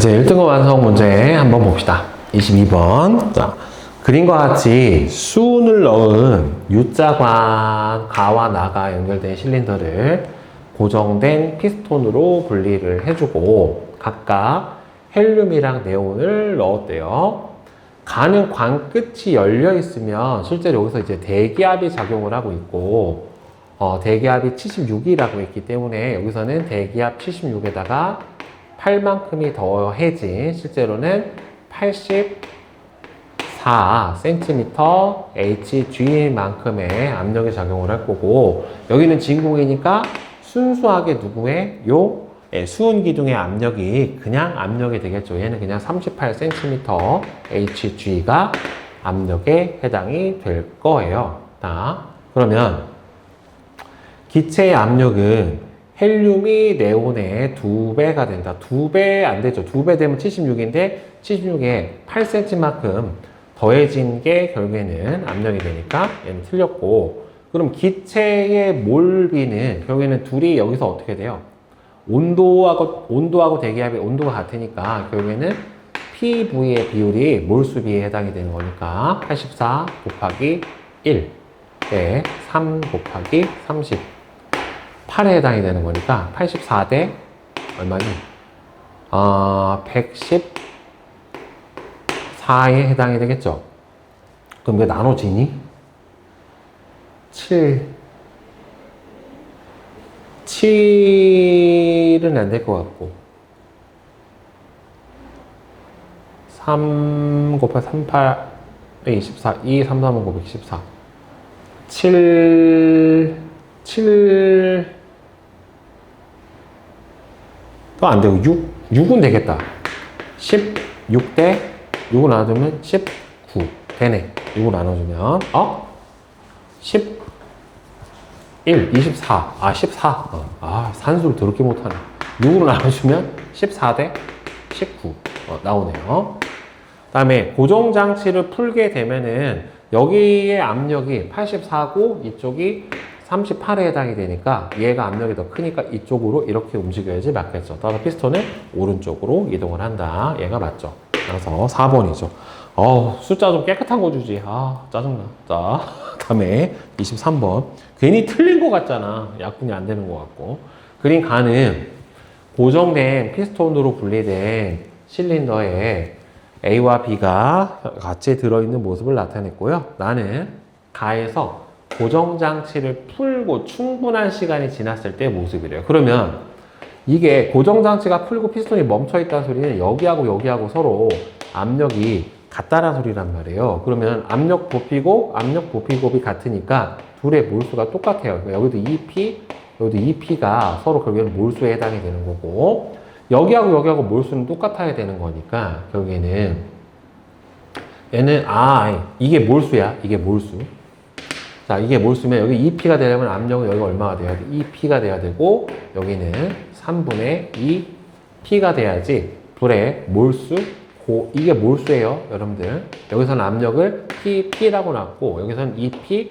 이제 1등급 완성 문제 한번 봅시다. 22번. 자, 그림과 같이 수은을 넣은 U자관, 가와 나가 연결된 실린더를 고정된 피스톤으로 분리를 해주고 각각 헬륨이랑 네온을 넣었대요. 가는 관 끝이 열려 있으면 실제로 여기서 이제 대기압이 작용을 하고 있고 대기압이 76이라고 했기 때문에 여기서는 대기압 76에다가 8만큼이 더해진 실제로는 84cm Hg만큼의 압력이 작용을 할 거고, 여기는 진공이니까 순수하게 누구의 수은 기둥의 압력이 그냥 압력이 되겠죠. 얘는 그냥 38cm Hg가 압력에 해당이 될 거예요. 자, 그러면 기체의 압력은 헬륨이 네온의 2배가 된다. 2배 안 되죠. 2배 되면 76인데 76에 8cm만큼 더해진 게 결국에는 압력이 되니까 얘는 틀렸고, 그럼 기체의 몰비는 결국에는 둘이 여기서 어떻게 돼요? 온도하고 대기압의 온도가 같으니까 결국에는 PV의 비율이 몰수비에 해당이 되는 거니까 84 곱하기 1 대 3 곱하기 30 8에 해당이 되는 거니까 84대 얼마니? 114에 해당이 되겠죠. 그럼 왜 나눠지니? 7은 안 될 것 같고 3 곱하기 38 24 2 3 3 곱하기 14 7 또 안 되고 6은 되겠다. 16대 6을 나눠주면 19 되네. 6을 나눠주면 11 24 14 산수를 더럽게 못하네. 6으로 나눠주면 14대 19 나오네요. 그 다음에 고정장치를 풀게 되면은 여기의 압력이 84고 이쪽이 38에 해당이 되니까 얘가 압력이 더 크니까 이쪽으로 이렇게 움직여야지 맞겠죠. 따라서 피스톤은 오른쪽으로 이동을 한다. 얘가 맞죠. 그래서 4번이죠. 숫자 좀 깨끗한 거 주지. 짜증나. 자, 다음에 23번. 괜히 틀린 거 같잖아. 약분이 안 되는 거 같고. 그린 가는 고정된 피스톤으로 분리된 실린더에 A와 B가 같이 들어있는 모습을 나타냈고요. 나는 가에서 고정장치를 풀고 충분한 시간이 지났을 때 모습이래요. 그러면 이게 고정장치가 풀고 피스톤이 멈춰있다는 소리는 여기하고 서로 압력이 같다는 소리란 말이에요. 그러면 압력 부피고 압력 부피곱이 같으니까 둘의 몰수가 똑같아요. 그러니까 여기도 2P, 여기도 2P가 서로 결국에는 몰수에 해당이 되는 거고, 여기하고 몰수는 똑같아야 되는 거니까 결국에는 얘는 이게 몰수야. 이게 몰수. 자, 이게 몰수면 여기 2P가 되려면 압력은 여기가 얼마가 돼야 돼? 2P가 돼야 되고 여기는 3분의 2P가 돼야지 둘의 몰수, 이게 몰수예요, 여러분들. 여기서는 압력을 P라고 놨고 여기서는 2P,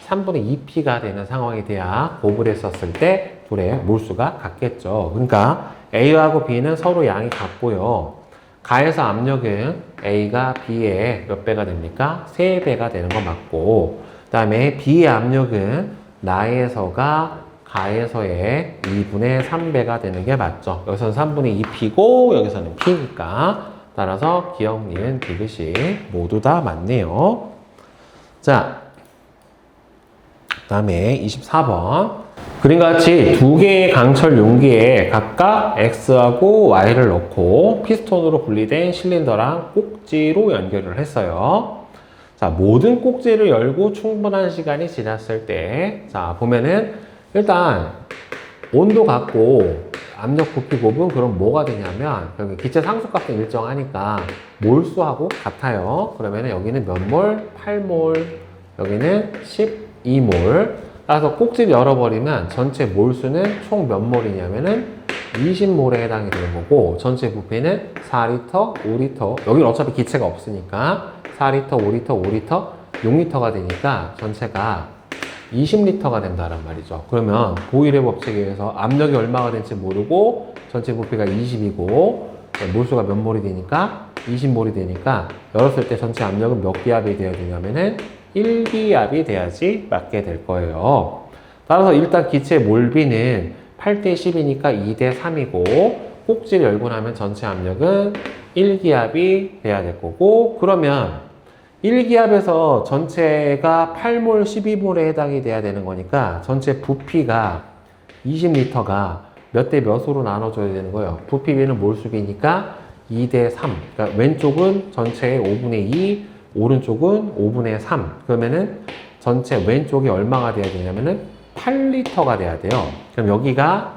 3분의 2P가 되는 상황이 돼야 곱을 했었을 때 둘의 몰수가 같겠죠. 그러니까 A하고 B는 서로 양이 같고요. 가에서 압력은 A가 B의 몇 배가 됩니까? 3배가 되는 거 맞고, 그 다음에 B의 압력은 나에서가 가에서의 2분의 3배가 되는 게 맞죠. 여기서는 3분의 2P고 여기서는 P니까 따라서 기억, 니은, 디귿이 모두 다 맞네요. 자, 그 다음에 24번. 그림과 같이 두 개의 강철 용기에 각각 X하고 Y를 넣고 피스톤으로 분리된 실린더랑 꼭지로 연결을 했어요. 자, 모든 꼭지를 열고 충분한 시간이 지났을 때, 자, 보면은 일단 온도 같고 압력 부피 곱은 그럼 뭐가 되냐면 여기 기체 상수값은 일정하니까 몰수하고 같아요. 그러면은 여기는 몇 몰? 8몰. 여기는 12몰. 따라서 꼭지를 열어버리면 전체 몰수는 총 몇 몰이냐면은 20몰에 해당이 되는 거고, 전체 부피는 4리터, 5리터. 여기는 어차피 기체가 없으니까 4리터, 5리터, 5리터, 6리터가 되니까 전체가 20리터가 된다란 말이죠. 그러면 보일의 법칙에 의해서 압력이 얼마가 될지 모르고 전체 부피가 20이고 몰수가 몇 몰이 되니까 20몰이 되니까 열었을 때 전체 압력은 몇 기압이 돼야 되냐면은 1기압이 돼야지 맞게 될 거예요. 따라서 일단 기체 몰비는 8대 10이니까 2대 3이고 꼭지를 열고 나면 전체 압력은 1기압이 돼야 될 거고, 그러면 1기압에서 전체가 8몰, 12몰에 해당이 돼야 되는 거니까 전체 부피가 20리터가 몇 대 몇으로 나눠줘야 되는 거예요. 부피비는 몰수비니까 2대 3. 그러니까 왼쪽은 전체의 5분의 2, 오른쪽은 5분의 3. 그러면은 전체 왼쪽이 얼마가 돼야 되냐면은 8리터가 돼야 돼요. 그럼 여기가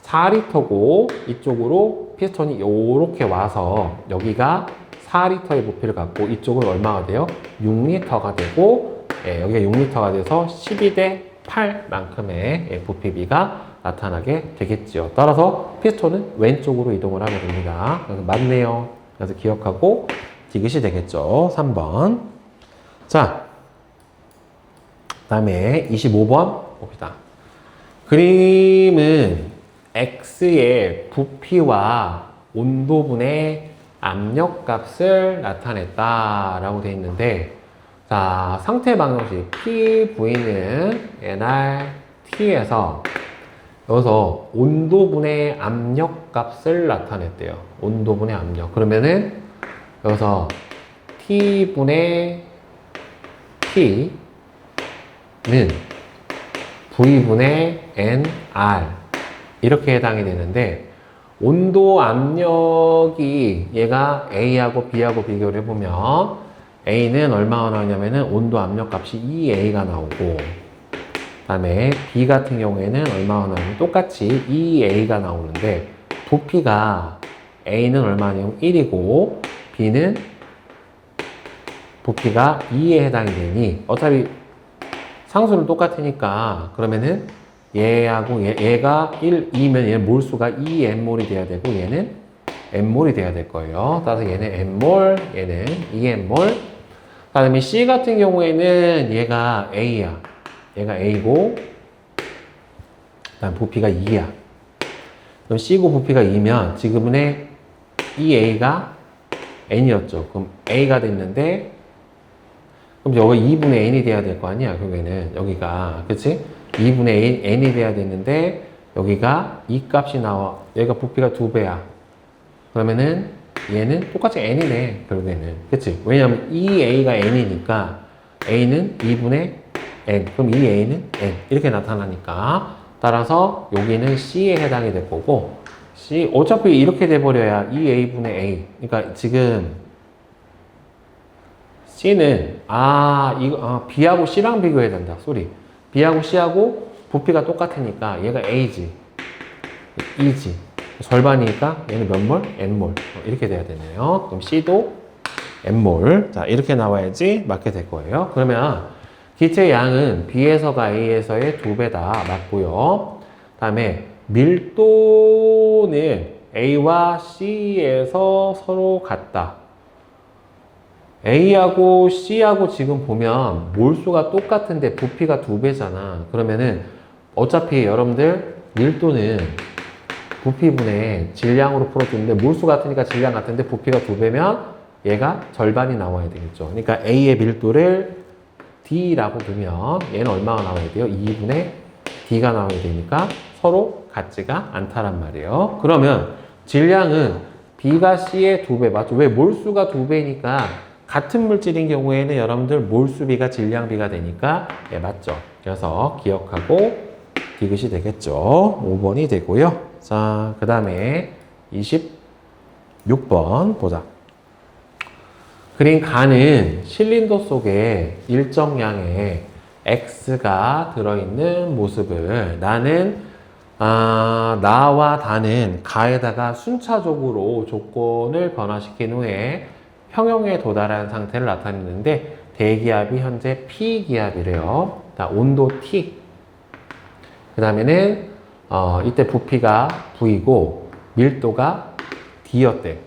4리터고 이쪽으로 피스톤이 이렇게 와서 여기가 4리터의 부피를 갖고 이쪽은 얼마가 돼요? 6리터가 되고, 여기가 6리터가 돼서 12대 8만큼의 부피비가 나타나게 되겠죠. 따라서 피스톤은 왼쪽으로 이동을 하면 됩니다. 그래서 맞네요. 그래서 기억하고 디귿이 되겠죠. 3번. 자, 그 다음에 25번 봅시다. 그림은 X의 부피와 온도분의 압력값을 나타냈다라고 되어 있는데, 자, 상태 방정식 PV는 NR T에서 여기서 온도분의 압력값을 나타냈대요. 온도분의 압력. 그러면은 여기서 T분의 T는 V분의 NR 이렇게 해당이 되는데, 온도 압력이 얘가 A하고 B하고 비교를 해보면 A는 얼마가 나오냐면은 온도 압력 값이 2A가 나오고, 그 다음에 B 같은 경우에는 얼마가 나오냐면 똑같이 2A가 나오는데 부피가 A는 얼마냐면 1이고 B는 부피가 2에 해당이 되니 어차피 상수는 똑같으니까 그러면은 얘하고 얘가 1, 2면 얘는 몰수가 2N몰이 돼야 되고 얘는 N몰이 돼야 될 거예요. 따라서 얘는 N몰, 얘는 2N몰. 그 다음에 C 같은 경우에는 얘가 A야. 얘가 A고, 그 다음 부피가 2야. 그럼 C고 부피가 2면 지금의 2A가 N이었죠. 그럼 A가 됐는데, 그럼 여기 2분의 N이 돼야 될 거 아니야, 결국에는. 여기가. 그치? 2분의 N이 돼야 되는데, 여기가 2 값이 나와. 얘가 부피가 2배야. 그러면은 얘는 똑같이 N이네, 결국에는. 그치? 왜냐면 2A가 N이니까 A는 2분의 N. 그럼 이 A는 N. 이렇게 나타나니까. 따라서 여기는 C에 해당이 될 거고, C, 어차피 이렇게 돼버려야 2A분의 A. 그러니까 지금 C는, B하고 C랑 비교해야 된다. 쏘리. B하고 C하고 부피가 똑같으니까 얘가 A지. E지. 절반이니까 얘는 몇 몰? N몰. 이렇게 돼야 되네요. 그럼 C도 N몰. 자, 이렇게 나와야지 맞게 될 거예요. 그러면 기체의 양은 B에서가 A에서의 2배다. 맞고요. 그 다음에 밀도는 A와 C에서 서로 같다. A하고 C하고 지금 보면 몰수가 똑같은데 부피가 2배잖아. 그러면은 어차피 여러분들 밀도는 부피분의 질량으로 풀어주는데 몰수 같으니까 질량 같은데 부피가 2배면 얘가 절반이 나와야 되겠죠. 그러니까 A의 밀도를 D라고 두면 얘는 얼마가 나와야 돼요? 2분의 D가 나와야 되니까 서로 같지가 않다란 말이에요. 그러면 질량은 B가 C의 2배 맞죠? 왜? 몰수가 2배니까 같은 물질인 경우에는 여러분들 몰수비가 질량비가 되니까 맞죠? 그래서 기억하고 디귿이 되겠죠. 5번이 되고요. 자, 그 다음에 26번 보자. 그린 간은 실린더 속에 일정량의 X가 들어있는 모습을 나와 다는 가에다가 순차적으로 조건을 변화시킨 후에 평형에 도달한 상태를 나타내는데 대기압이 현재 P기압이래요. 온도 T. 그 다음에는 이때 부피가 V고 밀도가 D였대.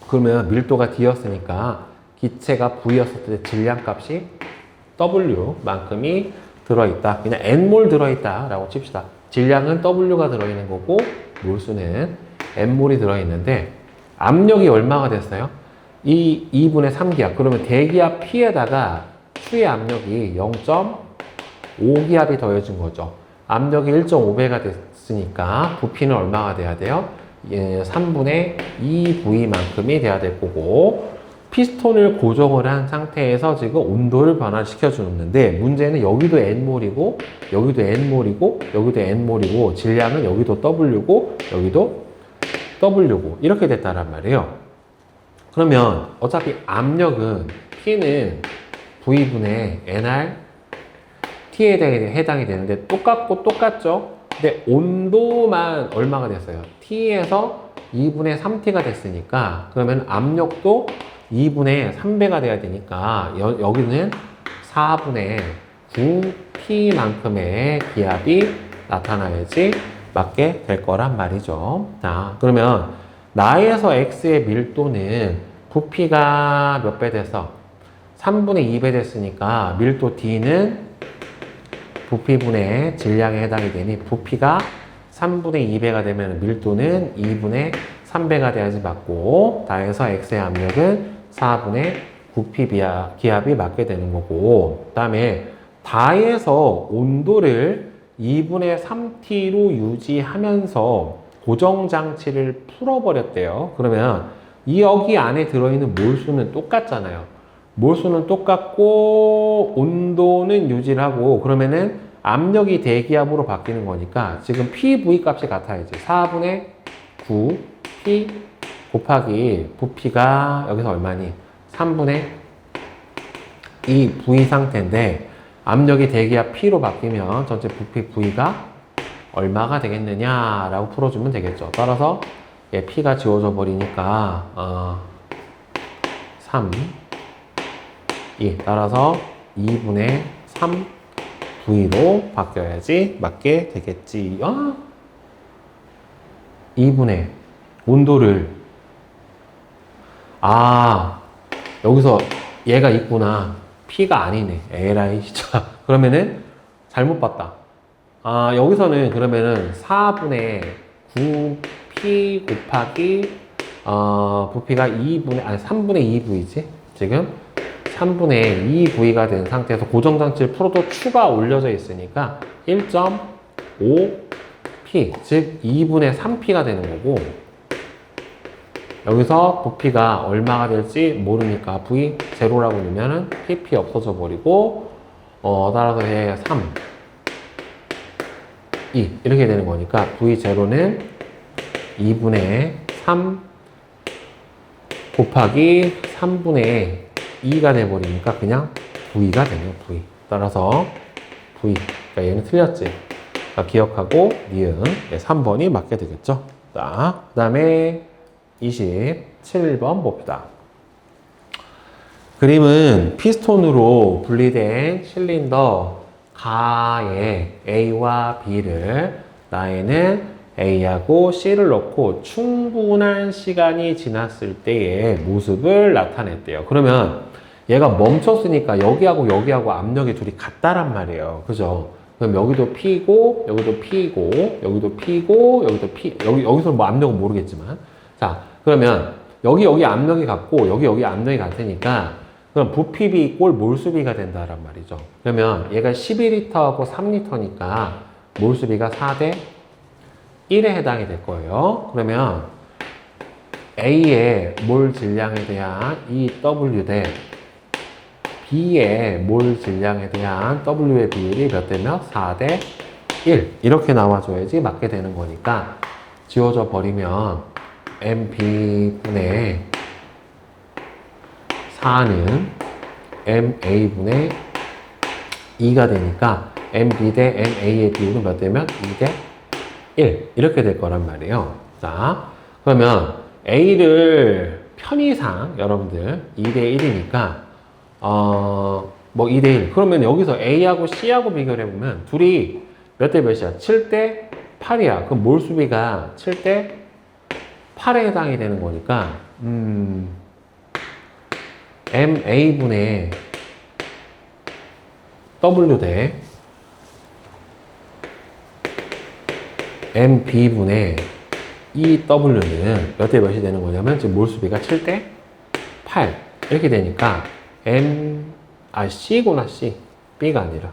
그러면 밀도가 D였으니까 기체가 V였을 때 질량값이 W만큼이 들어있다. 그냥 N몰 들어있다 라고 칩시다. 질량은 W가 들어있는 거고 몰수는 N몰이 들어있는데 압력이 얼마가 됐어요? 2분의 3기압. 그러면 대기압 P에다가 추의 압력이 0.5기압이 더해진 거죠. 압력이 1.5배가 됐으니까 부피는 얼마가 돼야 돼요? 3분의 2V만큼이 돼야 될 거고, 피스톤을 고정을 한 상태에서 지금 온도를 변화시켜 주는데, 문제는 여기도 N몰이고 여기도 N몰이고 여기도 N몰이고 질량은 여기도 W고 여기도 W고 이렇게 됐다란 말이에요. 그러면 어차피 압력은 P는 V분의 NR T에 해당이 되는데 똑같고 똑같죠? 근데 온도만 얼마가 됐어요? T에서 2분의 3T가 됐으니까, 그러면 압력도 2분의 3배가 돼야 되니까 여기는 4분의 9P만큼의 기압이 나타나야지 맞게 될 거란 말이죠. 자, 그러면 나에서 X의 밀도는 부피가 몇 배 돼서 3분의 2배 됐으니까 밀도 D는 부피분의 질량에 해당이 되니 부피가 3분의 2배가 되면 밀도는 2분의 3배가 돼야지 맞고, 나에서 X의 압력은 4분의 9P 기압이 맞게 되는 거고, 그 다음에 다에서 온도를 2분의 3T로 유지하면서 고정장치를 풀어버렸대요. 그러면 여기 안에 들어있는 몰수는 똑같잖아요. 몰수는 똑같고 온도는 유지를 하고, 그러면은 압력이 대기압으로 바뀌는 거니까 지금 PV 값이 같아야지. 4분의 9P 곱하기 부피가 여기서 얼마니? 3분의 2 V 상태인데, 압력이 대기압 P로 바뀌면 전체 부피 V가 얼마가 되겠느냐라고 풀어주면 되겠죠. 따라서 P가 지워져 버리니까 3 2 따라서 2분의 3 V로 바뀌어야지 맞게 되겠지. 2분의 온도를 여기서 얘가 있구나. P가 아니네. 에라이 진짜. 그러면은 잘못 봤다. 여기서는 그러면은 4분의 9P 곱하기 부피가 3분의 2V지 지금 3분의 2V가 된 상태에서 고정장치를 풀어도 추가 올려져 있으니까 1.5P, 즉 2분의 3P가 되는 거고, 여기서 부피가 얼마가 될지 모르니까 V 제로라고 넣으면은 PP 없어져 버리고, 따라서 3, 2 이렇게 되는 거니까 V 제로는 2분의 3 곱하기 3분의 2가 돼버리니까 그냥 V가 되네요. V. 따라서 V. 그러니까 얘는 틀렸지. 그러니까 기억하고 니은 3번이 맞게 되겠죠. 자, 그 다음에 27번 봅시다. 그림은 피스톤으로 분리된 실린더 가에 A와 B를, 나에는 A하고 C를 넣고 충분한 시간이 지났을 때의 모습을 나타냈대요. 그러면 얘가 멈췄으니까 여기하고 여기하고 압력이 둘이 같다란 말이에요. 그죠? 그럼 여기도 P고, 여기도 P고, 여기도 P고, 여기도 P, 여기서 뭐 압력은 모르겠지만. 자, 그러면 여기 압력이 같고, 여기 압력이 같으니까, 그럼 부피비 꼴 몰수비가 된다란 말이죠. 그러면 얘가 12L하고 3L니까 몰수비가 4대 1에 해당이 될 거예요. 그러면 A의 몰 질량에 대한 이 W 대 B의 몰 질량에 대한 W의 비율이 몇 대면 4대 1 이렇게 나와줘야지 맞게 되는 거니까, 지워져 버리면 MB분의 4는 MA분의 2가 되니까 MB 대 MA의 비율은 몇 대면 2대 1 이렇게 될 거란 말이에요. 자, 그러면 A를 편의상 여러분들 2대 1이니까 뭐 2대 1 그러면 여기서 A하고 C하고 비교를 해보면 둘이 몇 대 몇이야? 7대 8이야. 그럼 몰수비가 7대 8에 해당이 되는 거니까 MA분의 W 대 MB분의 이 W는 몇 대 몇이 되는 거냐면 지금 몰수비가 7대 8 이렇게 되니까 C구나 C. B가 아니라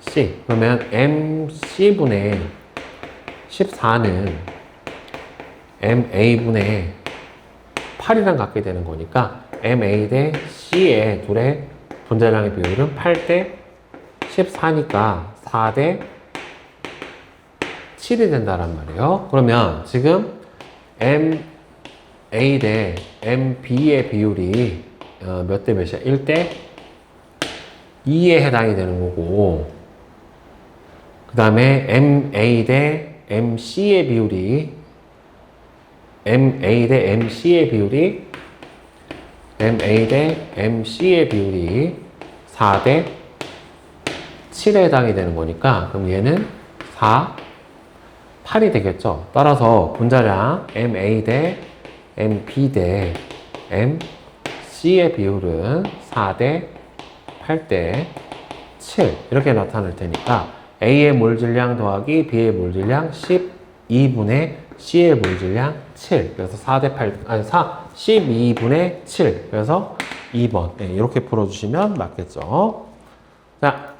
C. 그러면 MC분의 14는 MA분의 8이랑 같게 되는 거니까 MA 대 C의 둘의 분자량의 비율은 8대 14니까 4대 7이 된다란 말이에요. 그러면 지금 MA 대 MB의 비율이 몇 대 몇이야? 1대 2에 해당이 되는 거고, 그 다음에 MA 대 MC의 비율이 MA 대 MC의 비율이 4대 7에 해당이 되는 거니까, 그럼 얘는 4, 8이 되겠죠. 따라서 분자량 MA 대 MB 대 MC의 비율은 4대 8대 7 이렇게 나타날 테니까 A의 몰질량 더하기 B의 몰질량 12분의 C의 몰질량 7. 그래서 4대 8, 아니 12분의 7. 그래서 2번. 네, 이렇게 풀어주시면 맞겠죠. 자,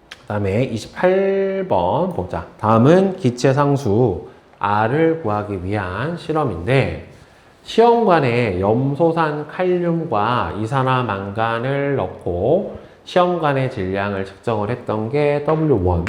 그 다음에 28번 보자. 다음은 기체상수 R을 구하기 위한 실험인데, 시험관에 염소산 칼륨과 이산화망간을 넣고 시험관의 질량을 측정을 했던 게 W1.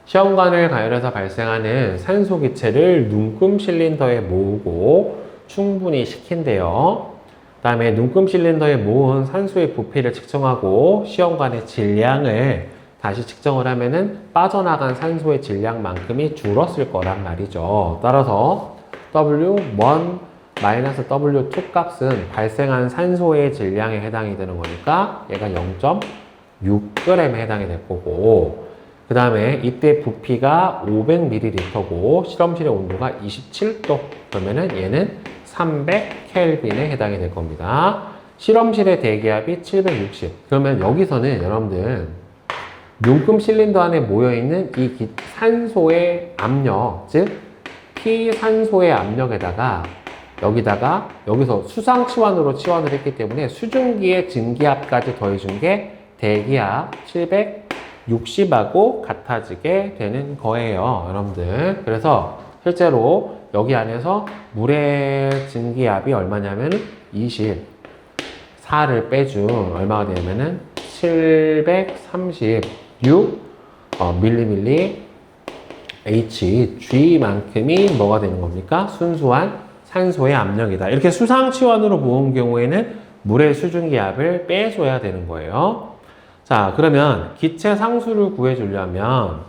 시험관을 가열해서 발생하는 산소 기체를 눈금 실린더에 모으고 충분히 식힌대요. 그 다음에 눈금 실린더에 모은 산소의 부피를 측정하고 시험관의 질량을 다시 측정을 하면은 빠져나간 산소의 질량만큼이 줄었을 거란 말이죠. 따라서 W1 마이너스 W2 값은 발생한 산소의 질량에 해당이 되는 거니까 얘가 0.6g에 해당이 될 거고, 그 다음에 이때 부피가 500ml고 실험실의 온도가 27도. 그러면은 얘는 300켈빈에 해당이 될 겁니다. 실험실의 대기압이 760. 그러면 여기서는 여러분들 눈금 실린더 안에 모여있는 이 산소의 압력, 즉 피산소의 압력에다가 여기서 수상 치환으로 치환을 했기 때문에 수증기의 증기압까지 더해준 게 대기압 760하고 같아지게 되는 거예요, 여러분들. 그래서 실제로 여기 안에서 물의 증기압이 얼마냐면 24를 빼준 얼마가 되냐면은 736 밀리밀리 Hg만큼이 뭐가 되는 겁니까? 순수한 산소의 압력이다. 이렇게 수상치환으로 모은 경우에는 물의 수증기압을 빼줘야 되는 거예요. 자, 그러면 기체 상수를 구해주려면,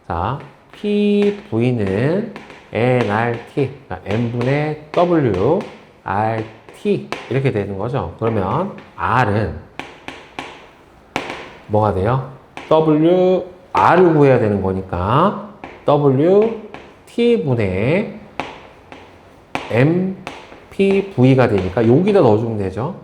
자, PV는 nRT, 그러니까 n분의 W, RT 이렇게 되는 거죠. 그러면 R은 뭐가 돼요? R을 구해야 되는 거니까 WT분의 MPV가 되니까 여기다 넣어주면 되죠.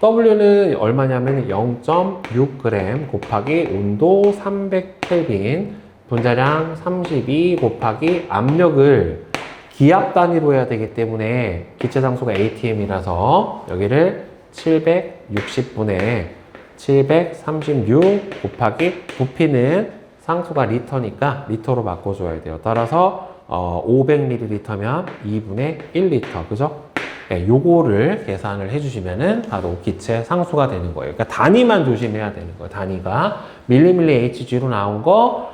W는 얼마냐면 0.6g 곱하기 온도 300켈빈, 분자량 32 곱하기 압력을 기압 단위로 해야 되기 때문에 기체 상수가 ATM이라서 여기를 760분의 736 곱하기 부피는 상수가 리터니까 리터로 바꿔줘야 돼요. 따라서 500ml면 2분의 1리터, 그죠? 네, 요거를 계산을 해주시면은 바로 기체 상수가 되는 거예요. 그러니까 단위만 조심해야 되는 거예요. 단위가 밀리밀리 HG로 나온 거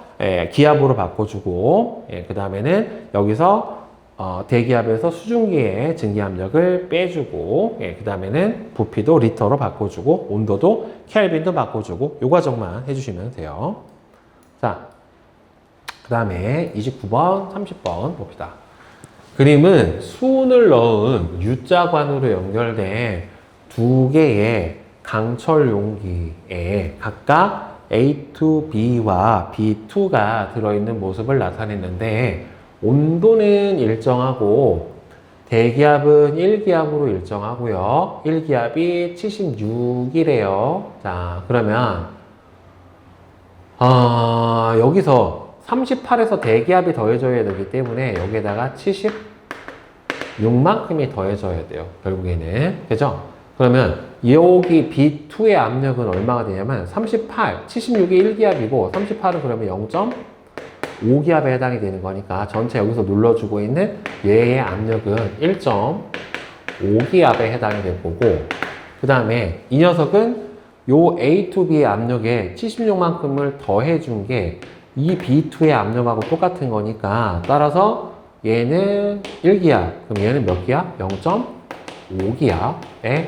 기압으로 바꿔주고, 그 다음에는 여기서 대기압에서 수증기의 증기압력을 빼주고, 그 다음에는 부피도 리터로 바꿔주고, 온도도 켈빈도 바꿔주고, 요 과정만 해주시면 돼요. 자, 그 다음에 29번, 30번 봅시다. 그림은 수온을 넣은 U자관으로 연결된 두 개의 강철 용기에 각각 A2B와 B2가 들어있는 모습을 나타냈는데, 온도는 일정하고 대기압은 1기압으로 일정하고요. 1기압이 76이래요. 자, 그러면 여기서 38에서 대기압이 더해져야 되기 때문에 여기에다가 70 6만큼이 더해져야 돼요. 결국에는. 그죠? 그러면 여기 B2의 압력은 얼마가 되냐면 38, 76이 1기압이고 38은 그러면 0.5기압에 해당이 되는 거니까 전체 여기서 눌러주고 있는 얘의 압력은 1.5기압에 해당이 될 거고 그 다음에 이 녀석은 요 A to B의 압력에 76만큼을 더해준 게 이 B2의 압력하고 똑같은 거니까 따라서 얘는 1기압, 그럼 얘는 몇 기압? 0.5기압에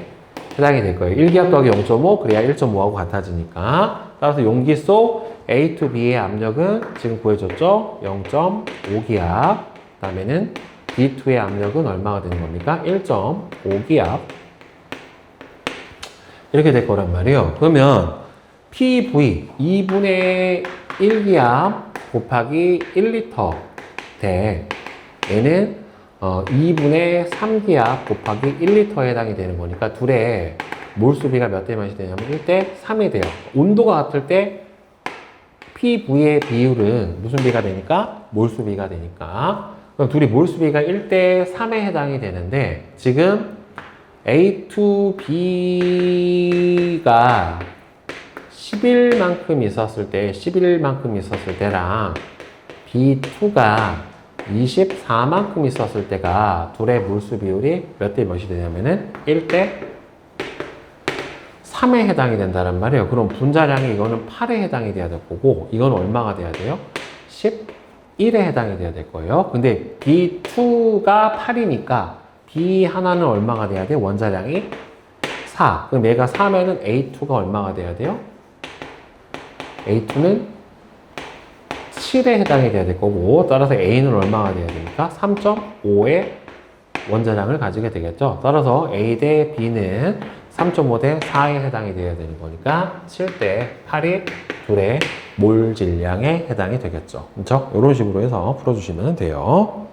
해당이 될 거예요. 1기압 더하기 0.5, 그래야 1.5하고 같아지니까. 따라서 용기 속 A to B의 압력은 지금 구해줬죠? 0.5기압. 그 다음에는 B2의 압력은 얼마가 되는 겁니까? 1.5기압. 이렇게 될 거란 말이에요. 그러면 PV 2분의 1기압 곱하기 1리터 대 얘는 2분의 3기압 곱하기 1리터에 해당이 되는 거니까 둘의 몰수비가 몇 대 몇이 되냐면 1대 3이 돼요. 온도가 같을 때 PV의 비율은 무슨 비가 되니까? 몰수비가 되니까. 그럼 둘이 몰수비가 1대 3에 해당이 되는데 지금 A2B가 11만큼 있었을 때랑 B2가 24만큼 있었을 때가 둘의 몰수 비율이 몇 대 몇이 되냐면은 1대 3에 해당이 된다는 말이에요. 그럼 분자량이 이거는 8에 해당이 돼야 될 거고 이건 얼마가 돼야 돼요? 11에 해당이 돼야 될 거예요. 근데 B2가 8이니까 B 하나는 얼마가 돼야 돼? 원자량이 4. 그럼 얘가 4면은 A2가 얼마가 돼야 돼요? A2는 7에 해당이 돼야 될 거고 따라서 A는 얼마가 돼야 됩니까? 3.5의 원자량을 가지게 되겠죠. 따라서 A 대 B는 3.5 대 4에 해당이 돼야 되는 거니까 7대 8이 둘의 몰 질량에 해당이 되겠죠. 그렇죠? 이런 식으로 해서 풀어주시면 돼요.